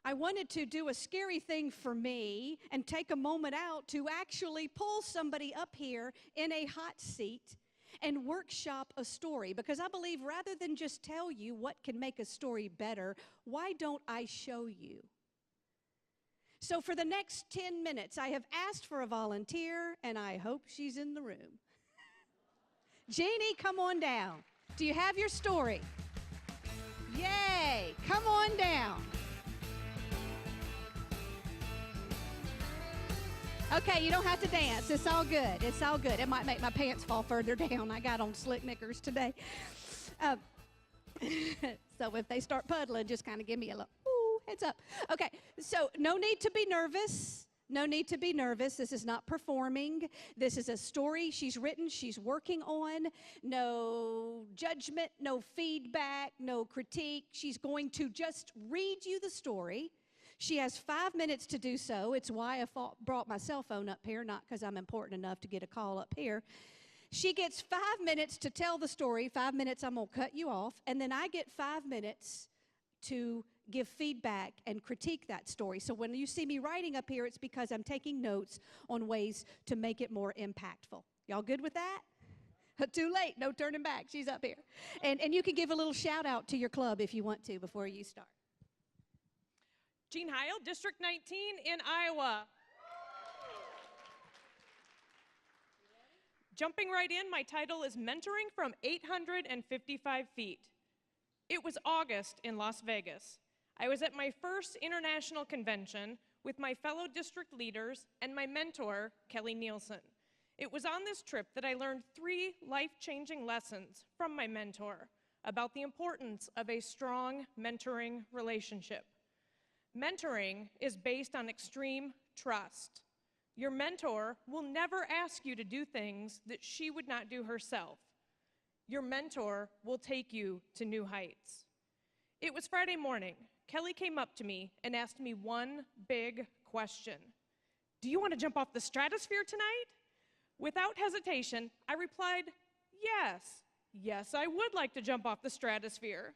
I wanted to do a scary thing for me and take a moment out to actually pull somebody up here in a hot seat and workshop a story, because I believe rather than just tell you what can make a story better, why don't I show you? So for the next 10 minutes, I have asked for a volunteer, and I hope she's in the room. Jeannie, come on down. Do you have your story? Yay! Come on down. Okay, you don't have to dance. It's all good. It's all good. It might make my pants fall further down. I got on slick knickers today. So if they start puddling, just kind of give me a little, ooh, heads up. Okay, so no need to be nervous. No need to be nervous. This is not performing. This is a story she's written, she's working on. No judgment, no feedback, no critique. She's going to just read you the story. She has 5 minutes to do so. It's why I brought my cell phone up here, not because I'm important enough to get a call up here. She gets 5 minutes to tell the story. 5 minutes, I'm going to cut you off. And then I get 5 minutes to give feedback and critique that story. So when you see me writing up here, it's because I'm taking notes on ways to make it more impactful. Y'all good with that? Too late, no turning back. She's up here. And you can give a little shout out to your club if you want to before you start. Jean Heil, District 19 in Iowa. Jumping right in, my title is Mentoring from 855 Feet. It was August in Las Vegas. I was at my first international convention with my fellow district leaders and my mentor, Kelly Nielsen. It was on this trip that I learned 3 life-changing lessons from my mentor about the importance of a strong mentoring relationship. Mentoring is based on extreme trust. Your mentor will never ask you to do things that she would not do herself. Your mentor will take you to new heights. It was Friday morning. Kelly came up to me and asked me one big question. Do you want to jump off the stratosphere tonight? Without hesitation, I replied, yes. Yes, I would like to jump off the stratosphere.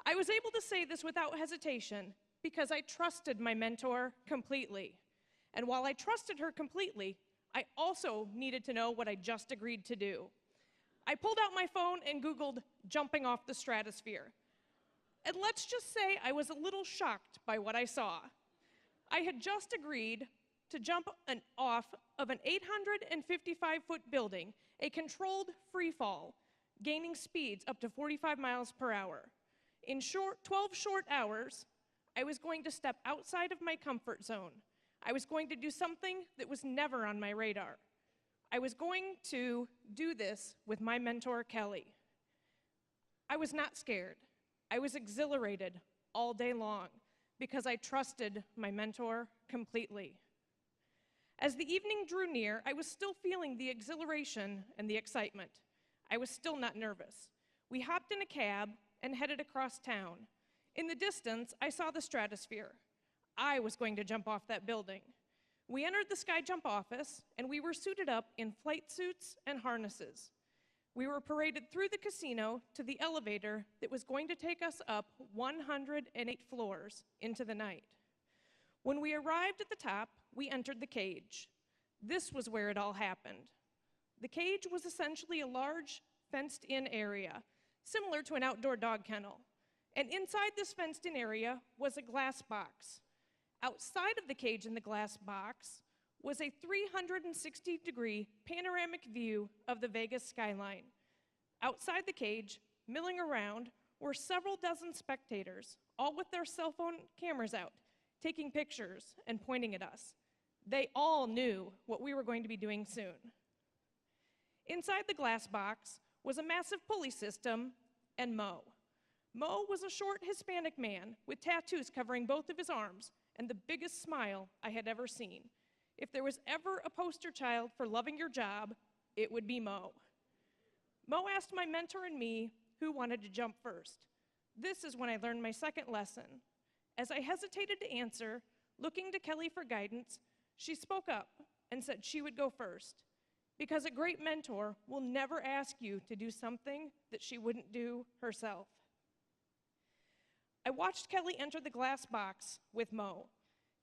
I was able to say this without hesitation because I trusted my mentor completely. And while I trusted her completely, I also needed to know what I just agreed to do. I pulled out my phone and Googled jumping off the stratosphere. And let's just say I was a little shocked by what I saw. I had just agreed to jump off of an 855-foot building, a controlled free fall, gaining speeds up to 45 miles per hour. In 12 short hours, I was going to step outside of my comfort zone. I was going to do something that was never on my radar. I was going to do this with my mentor, Kelly. I was not scared. I was exhilarated all day long because I trusted my mentor completely. As the evening drew near, I was still feeling the exhilaration and the excitement. I was still not nervous. We hopped in a cab and headed across town. In the distance, I saw the stratosphere. I was going to jump off that building. We entered the Sky Jump office, and we were suited up in flight suits and harnesses. We were paraded through the casino to the elevator that was going to take us up 108 floors into the night. When we arrived at the top, we entered the cage. This was where it all happened. The cage was essentially a large, fenced-in area, similar to an outdoor dog kennel. And inside this fenced-in area was a glass box. Outside of the cage in the glass box was a 360-degree panoramic view of the Vegas skyline. Outside the cage, milling around, were several dozen spectators, all with their cell phone cameras out, taking pictures and pointing at us. They all knew what we were going to be doing soon. Inside the glass box was a massive pulley system and Mo. Mo was a short Hispanic man with tattoos covering both of his arms and the biggest smile I had ever seen. If there was ever a poster child for loving your job, it would be Mo. Mo asked my mentor and me who wanted to jump first. This is when I learned my second lesson. As I hesitated to answer, looking to Kelly for guidance, she spoke up and said she would go first, because a great mentor will never ask you to do something that she wouldn't do herself. I watched Kelly enter the glass box with Mo.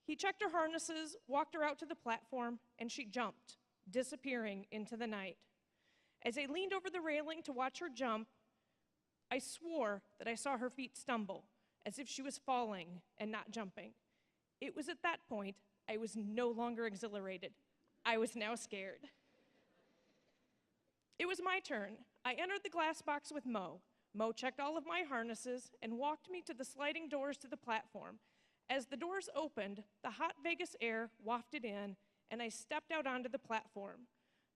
He checked her harnesses, walked her out to the platform, and she jumped, disappearing into the night. As I leaned over the railing to watch her jump, I swore that I saw her feet stumble, as if she was falling and not jumping. It was at that point I was no longer exhilarated. I was now scared. It was my turn. I entered the glass box with Mo. Mo checked all of my harnesses and walked me to the sliding doors to the platform. As the doors opened, the hot Vegas air wafted in, and I stepped out onto the platform.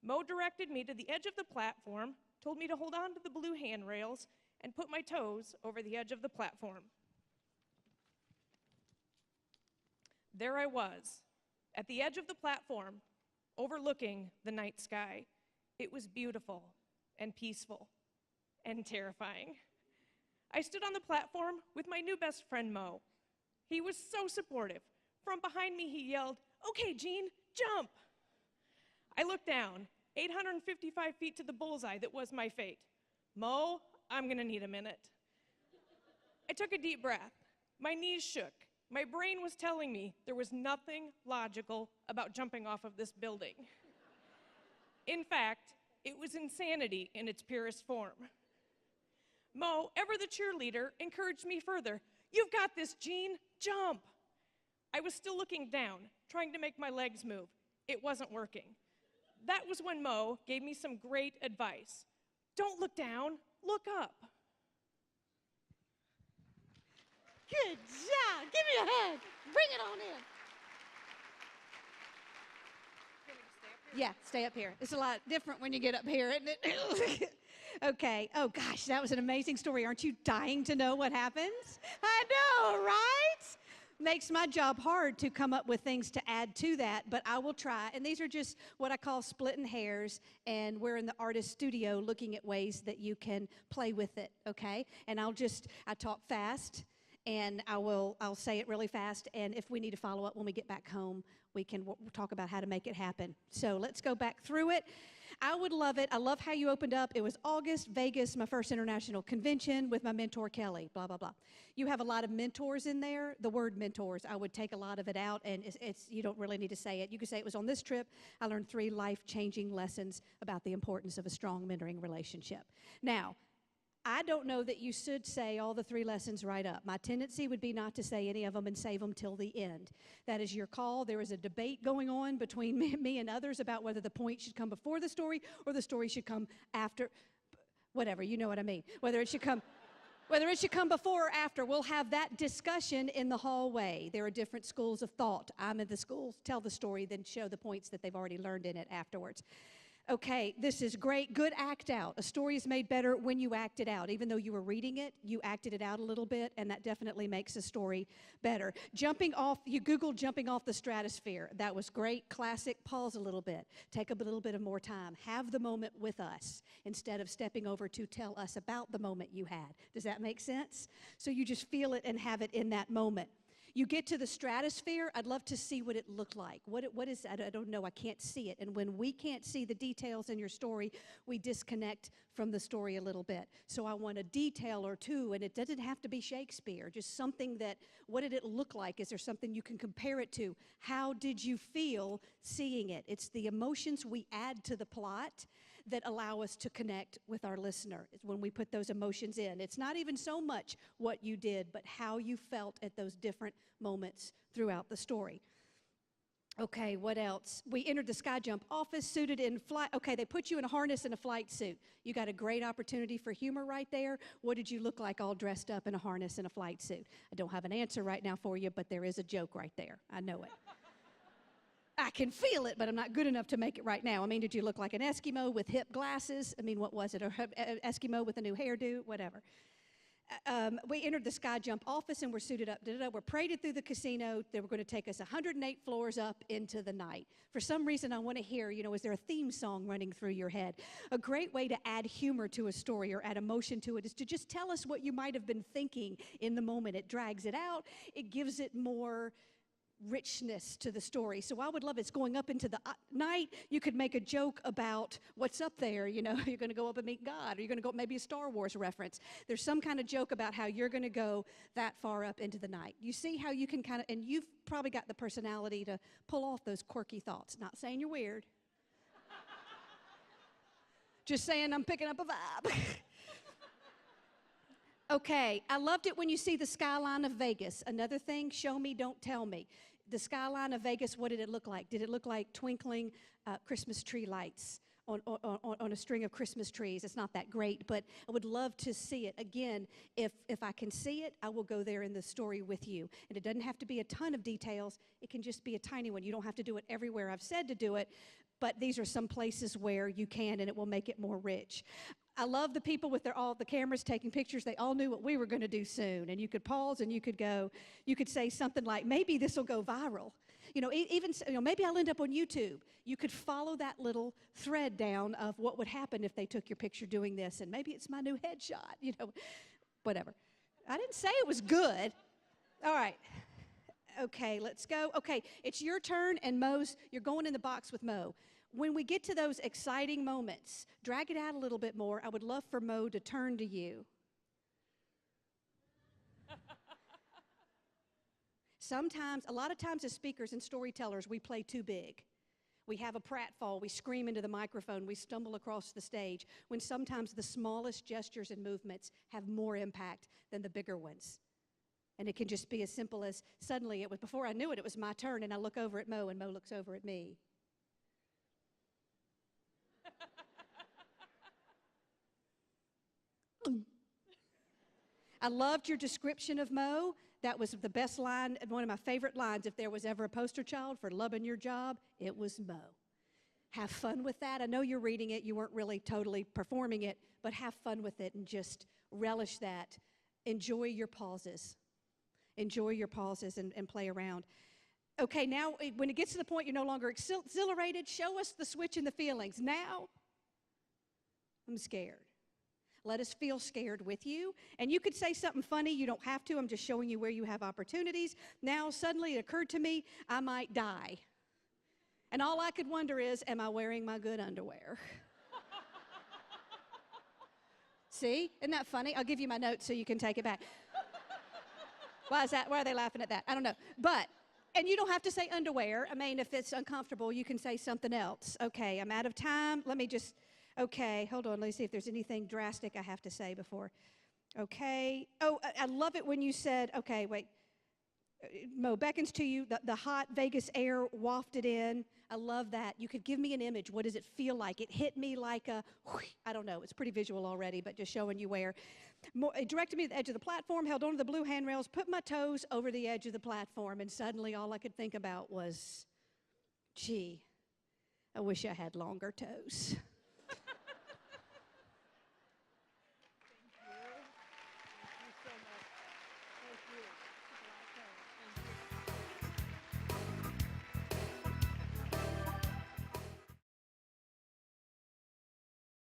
Mo directed me to the edge of the platform, told me to hold on to the blue handrails, and put my toes over the edge of the platform. There I was, at the edge of the platform, overlooking the night sky. It was beautiful and peaceful and terrifying. I stood on the platform with my new best friend, Mo. He was so supportive. From behind me, he yelled, "Okay, Jean, jump!" I looked down, 855 feet to the bullseye that was my fate. Mo, I'm gonna need a minute. I took a deep breath. My knees shook. My brain was telling me there was nothing logical about jumping off of this building. In fact, it was insanity in its purest form. Mo, ever the cheerleader, encouraged me further. "You've got this, Jean, jump!" I was still looking down, trying to make my legs move. It wasn't working. That was when Mo gave me some great advice. Don't look down, look up. Good job. Give me a hand. Bring it on in. Yeah, stay up here. It's a lot different when you get up here, isn't it? Okay. Oh, gosh, that was an amazing story. Aren't you dying to know what happens? I know, right? Makes my job hard to come up with things to add to that, but I will try. And these are just what I call splitting hairs, and we're in the artist studio looking at ways that you can play with it, okay? And I talk fast, and I'll say it really fast, and if we need to follow up when we get back home, we can talk about how to make it happen. So let's go back through it. I would love it. I love how you opened up. It was August, Vegas, my first international convention with my mentor, Kelly, blah, blah, blah. You have a lot of mentors in there. The word mentors, I would take a lot of it out, and you don't really need to say it. You could say it was on this trip. I learned 3 life-changing lessons about the importance of a strong mentoring relationship. Now, I don't know that you should say all the 3 lessons right up. My tendency would be not to say any of them and save them till the end. That is your call. There is a debate going on between me and others about whether the point should come before the story or the story should come after. Whatever, you know what I mean. Whether it should come before or after, we'll have that discussion in the hallway. There are different schools of thought. I'm in the schools, tell the story, then show the points that they've already learned in it afterwards. Okay, this is great. Good act out. A story is made better when you act it out. Even though you were reading it, you acted it out a little bit, and that definitely makes a story better. Jumping off, you Googled jumping off the stratosphere. That was great. Classic. Pause a little bit. Take a little bit of more time. Have the moment with us instead of stepping over to tell us about the moment you had. Does that make sense? So you just feel it and have it in that moment. You get to the stratosphere, I'd love to see what it looked like. What is, I don't know, I can't see it. And when we can't see the details in your story, we disconnect from the story a little bit. So I want a detail or two, and it doesn't have to be Shakespeare, just something that, what did it look like? Is there something you can compare it to? How did you feel seeing it? It's the emotions we add to the plot that allow us to connect with our listener when we put those emotions in. It's not even so much what you did, but how you felt at those different moments throughout the story. Okay, what else? We entered the Sky Jump office suited in flight. Okay, they put you in a harness and a flight suit. You got a great opportunity for humor right there. What did you look like all dressed up in a harness and a flight suit? I don't have an answer right now for you, but there is a joke right there. I know it. I can feel it, but I'm not good enough to make it right now. I mean, did you look like an Eskimo with hip glasses? I mean, what was it? An Eskimo with a new hairdo? Whatever. We entered the Sky Jump office and we're suited up. We're paraded through the casino. They were going to take us 108 floors up into the night. For some reason, I want to hear, is there a theme song running through your head? A great way to add humor to a story or add emotion to it is to just tell us what you might have been thinking in the moment. It drags it out. It gives it more richness to the story. So I would love it's going up into the night. You could make a joke about what's up there. You know, you're going to go up and meet God, or you're going to go maybe a Star Wars reference. There's some kind of joke about how you're going to go that far up into the night. You see how you can kind of, and you've probably got the personality to pull off those quirky thoughts. Not saying you're weird. Just saying I'm picking up a vibe. Okay, I loved it when you see the skyline of Vegas. Another thing, show me, don't tell me. The skyline of Vegas, what did it look like? Did it look like twinkling Christmas tree lights on a string of Christmas trees? It's not that great, but I would love to see it. Again, if I can see it, I will go there in the story with you. And it doesn't have to be a ton of details. It can just be a tiny one. You don't have to do it everywhere I've said to do it, but these are some places where you can, and it will make it more rich. I love the people with all the cameras taking pictures. They all knew what we were going to do soon. And you could pause and you could say something like, maybe this will go viral. You know, even, you know, maybe I'll end up on YouTube. You could follow that little thread down of what would happen if they took your picture doing this. And maybe it's my new headshot, you know, whatever. I didn't say it was good. All right. Okay, let's go. Okay, it's your turn, and Mo's, you're going in the box with Mo. When we get to those exciting moments, drag it out a little bit more. I would love for Mo to turn to you. Sometimes, a lot of times as speakers and storytellers, we play too big. We have a pratfall, we scream into the microphone, we stumble across the stage, when sometimes the smallest gestures and movements have more impact than the bigger ones. And it can just be as simple as suddenly, before I knew it, it was my turn, and I look over at Mo, and Mo looks over at me. I loved your description of Mo. That was the best line, one of my favorite lines. If there was ever a poster child for loving your job, it was Mo. Have fun with that. I know you're reading it. You weren't really totally performing it, but have fun with it and just relish that. Enjoy your pauses. Enjoy your pauses and play around. Okay, now when it gets to the point you're no longer exhilarated, show us the switch in the feelings. Now, I'm scared. Let us feel scared with you. And you could say something funny. You don't have to. I'm just showing you where you have opportunities. Now, suddenly it occurred to me, I might die. And all I could wonder is, am I wearing my good underwear? See? Isn't that funny? I'll give you my notes so you can take it back. Why is that? Why are they laughing at that? I don't know. But, and you don't have to say underwear. I mean, if it's uncomfortable, you can say something else. Okay, I'm out of time. Let me just... Okay, hold on. Let me see if there's anything drastic I have to say before. Okay. Oh, I love it when you said, okay, wait. Mo beckons to you, the hot Vegas air wafted in. I love that. You could give me an image. What does it feel like? It hit me like a, I don't know. It's pretty visual already, but just showing you where. It directed me to the edge of the platform, held onto the blue handrails, put my toes over the edge of the platform, and suddenly all I could think about was, gee, I wish I had longer toes.